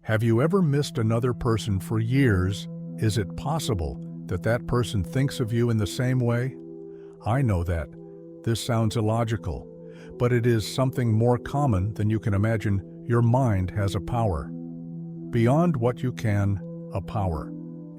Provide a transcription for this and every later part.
Have you ever missed another person for years? Is it possible that that person thinks of you in the same way? I know that. This sounds illogical, but it is something more common than you can imagine. Your mind has a power. Beyond what you can, a power.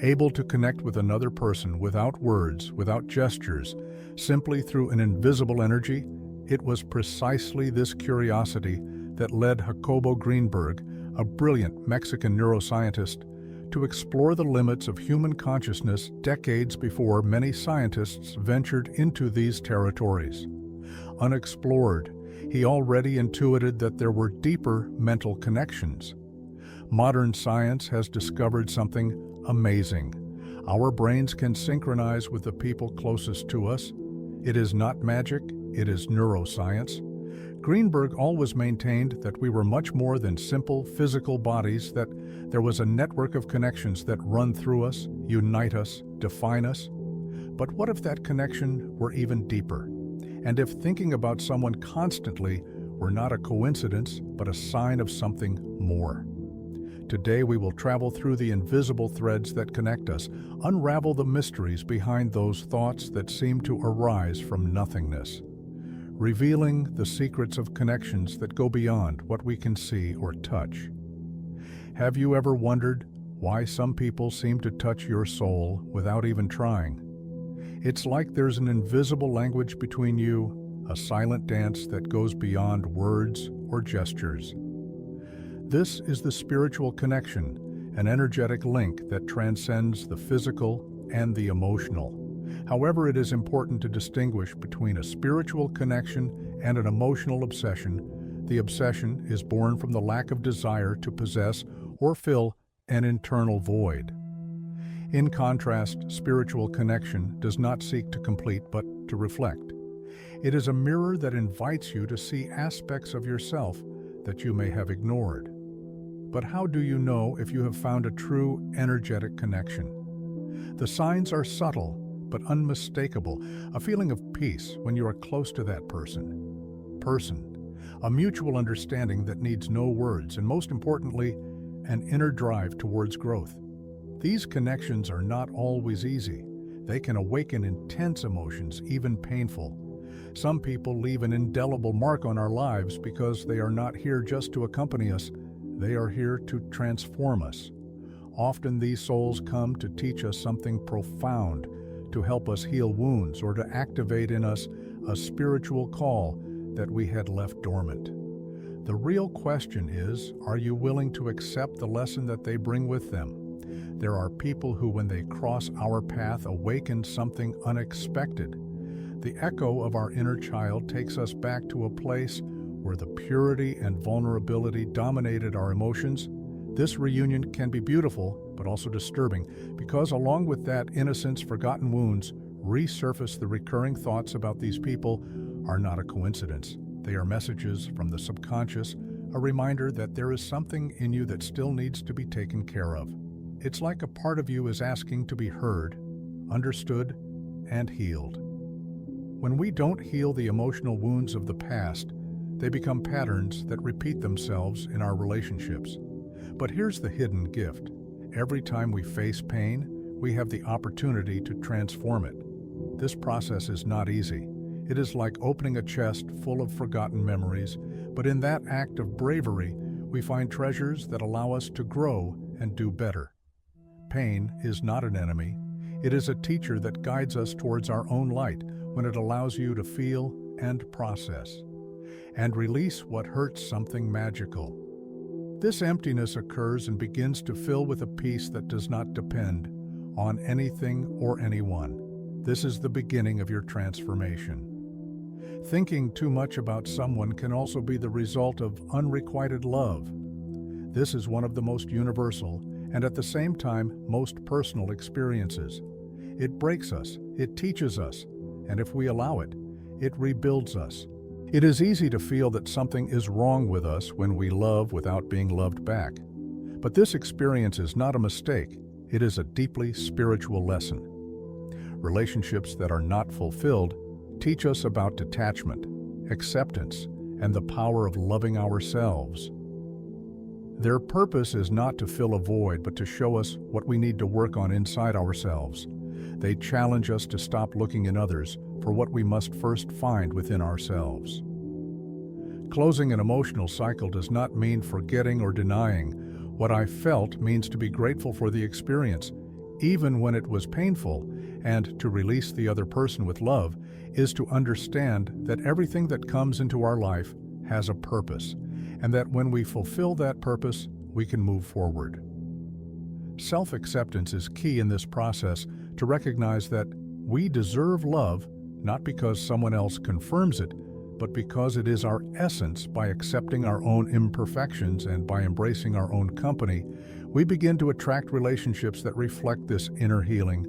Able to connect with another person without words, without gestures, simply through an invisible energy. It was precisely this curiosity that led Jacobo Grinberg, a brilliant Mexican neuroscientist, to explore the limits of human consciousness decades before many scientists ventured into these territories. Unexplored, he already intuited that there were deeper mental connections. Modern science has discovered something amazing. Our brains can synchronize with the people closest to us. It is not magic, it is neuroscience. Grinberg always maintained that we were much more than simple physical bodies, that there was a network of connections that run through us, unite us, define us. But what if that connection were even deeper? And if thinking about someone constantly were not a coincidence, but a sign of something more? Today we will travel through the invisible threads that connect us, unravel the mysteries behind those thoughts that seem to arise from nothingness, revealing the secrets of connections that go beyond what we can see or touch. Have you ever wondered why some people seem to touch your soul without even trying? It's like there's an invisible language between you, a silent dance that goes beyond words or gestures. This is the spiritual connection, an energetic link that transcends the physical and the emotional. However, it is important to distinguish between a spiritual connection and an emotional obsession. The obsession is born from the lack of desire to possess or fill an internal void. In contrast, spiritual connection does not seek to complete but to reflect. It is a mirror that invites you to see aspects of yourself that you may have ignored. But how do you know if you have found a true energetic connection? The signs are subtle but unmistakable, a feeling of peace when you are close to that person, a mutual understanding that needs no words, and most importantly, an inner drive towards growth. These connections are not always easy. They can awaken intense emotions, even painful. Some people leave an indelible mark on our lives because they are not here just to accompany us. They are here to transform us. Often these souls come to teach us something profound, to help us heal wounds, or to activate in us a spiritual call that we had left dormant. The real question is, are you willing to accept the lesson that they bring with them? There are people who, when they cross our path, awaken something unexpected. The echo of our inner child takes us back to a place where the purity and vulnerability dominated our emotions. This reunion can be beautiful, but also disturbing, because along with that innocence, forgotten wounds resurface. The recurring thoughts about these people are not a coincidence. They are messages from the subconscious, a reminder that there is something in you that still needs to be taken care of. It's like a part of you is asking to be heard, understood, and healed. When we don't heal the emotional wounds of the past, they become patterns that repeat themselves in our relationships. But here's the hidden gift. Every time we face pain, we have the opportunity to transform it. This process is not easy. It is like opening a chest full of forgotten memories, but in that act of bravery, we find treasures that allow us to grow and do better. Pain is not an enemy. It is a teacher that guides us towards our own light when it allows you to feel and process and release what hurts. Something magical. This emptiness occurs and begins to fill with a peace that does not depend on anything or anyone. This is the beginning of your transformation. Thinking too much about someone can also be the result of unrequited love. This is one of the most universal and at the same time most personal experiences. It breaks us, it teaches us, and if we allow it, it rebuilds us. It is easy to feel that something is wrong with us when we love without being loved back. But this experience is not a mistake. It is a deeply spiritual lesson. Relationships that are not fulfilled teach us about detachment, acceptance, and the power of loving ourselves. Their purpose is not to fill a void, but to show us what we need to work on inside ourselves. They challenge us to stop looking in others for what we must first find within ourselves. Closing an emotional cycle does not mean forgetting or denying. What I felt means to be grateful for the experience, even when it was painful, and to release the other person with love is to understand that everything that comes into our life has a purpose, and that when we fulfill that purpose, we can move forward. Self-acceptance is key in this process, to recognize that we deserve love not because someone else confirms it, but because it is our essence. By accepting our own imperfections and by embracing our own company, we begin to attract relationships that reflect this inner healing.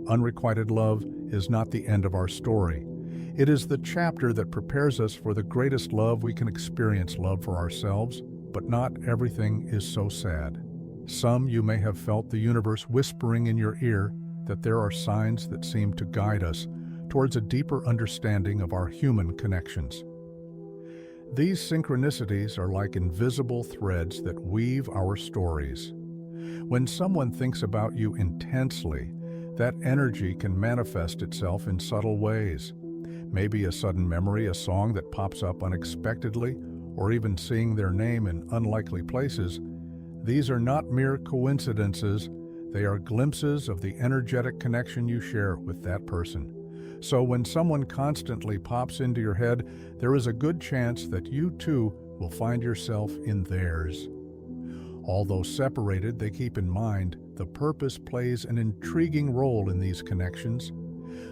Unrequited love is not the end of our story. It is the chapter that prepares us for the greatest love we can experience, love for ourselves. But not everything is so sad. Some you may have felt the universe whispering in your ear that there are signs that seem to guide us towards a deeper understanding of our human connections. These synchronicities are like invisible threads that weave our stories. When someone thinks about you intensely, that energy can manifest itself in subtle ways. Maybe a sudden memory, a song that pops up unexpectedly, or even seeing their name in unlikely places. These are not mere coincidences, they are glimpses of the energetic connection you share with that person. So when someone constantly pops into your head, there is a good chance that you too will find yourself in theirs. Although separated, they keep in mind the purpose plays an intriguing role in these connections.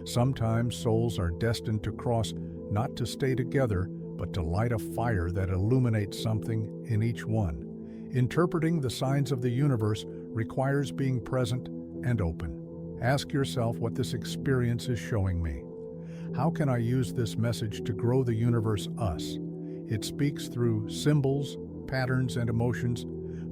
Sometimes souls are destined to cross, not to stay together, but to light a fire that illuminates something in each one. Interpreting the signs of the universe requires being present and open. Ask yourself what this experience is showing me. How can I use this message to grow the universe us? It speaks through symbols, patterns, and emotions,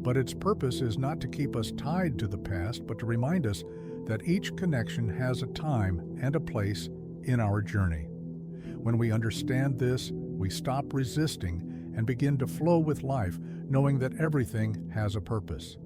but its purpose is not to keep us tied to the past, but to remind us that each connection has a time and a place in our journey. When we understand this, we stop resisting and begin to flow with life, knowing that everything has a purpose.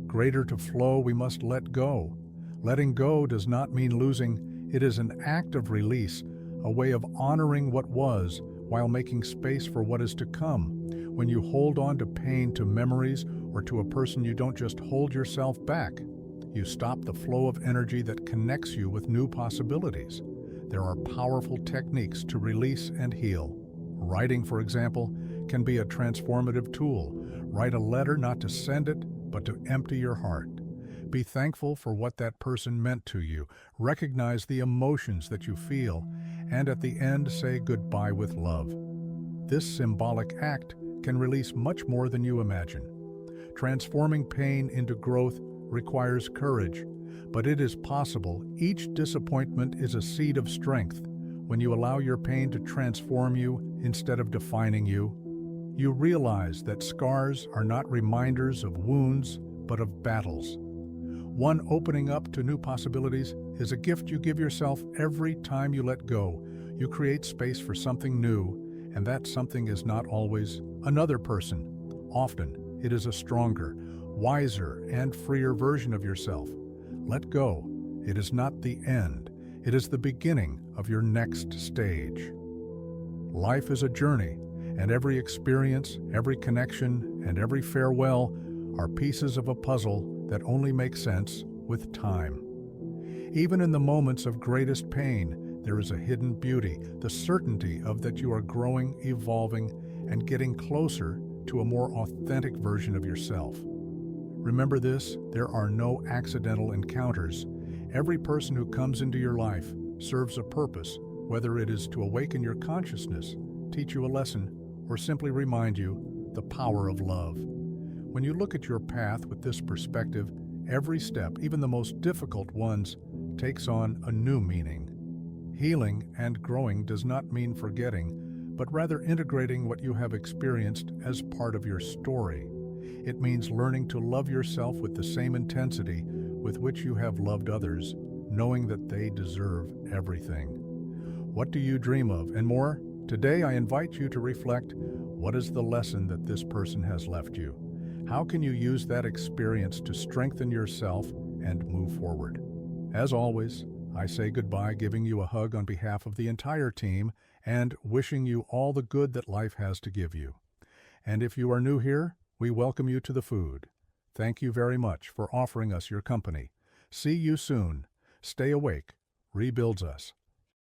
Greater to flow, we must let go. Letting go does not mean losing. It is an act of release, a way of honoring what was while making space for what is to come. When you hold on to pain, to memories, or to a person, you don't just hold yourself back. You stop the flow of energy that connects you with new possibilities. There are powerful techniques to release and heal. Writing, for example, can be a transformative tool. Write a letter not to send it, but to empty your heart. Be thankful for what that person meant to you. Recognize the emotions that you feel, and at the end say goodbye with love. This symbolic act can release much more than you imagine. Transforming pain into growth requires courage, but it is possible. Each disappointment is a seed of strength. When you allow your pain to transform you instead of defining you, you realize that scars are not reminders of wounds, but of battles. One opening up to new possibilities is a gift you give yourself every time you let go. You create space for something new, and that something is not always another person. Often, it is a stronger, wiser, and freer version of yourself. Let go. It is not the end. It is the beginning of your next stage. Life is a journey, and every experience, every connection, and every farewell are pieces of a puzzle that only make sense with time. Even in the moments of greatest pain, there is a hidden beauty, the certainty of that you are growing, evolving, and getting closer to a more authentic version of yourself. Remember this, there are no accidental encounters. Every person who comes into your life serves a purpose, whether it is to awaken your consciousness, teach you a lesson, or simply remind you the power of love. When you look at your path with this perspective, every step, even the most difficult ones, takes on a new meaning. Healing and growing does not mean forgetting, but rather integrating what you have experienced as part of your story. It means learning to love yourself with the same intensity with which you have loved others, knowing that they deserve everything. What do you dream of, and more? Today I invite you to reflect, what is the lesson that this person has left you? How can you use that experience to strengthen yourself and move forward? As always, I say goodbye, giving you a hug on behalf of the entire team and wishing you all the good that life has to give you. And if you are new here, we welcome you to the food. Thank you very much for offering us your company. See you soon. Stay awake. Rebuilds us.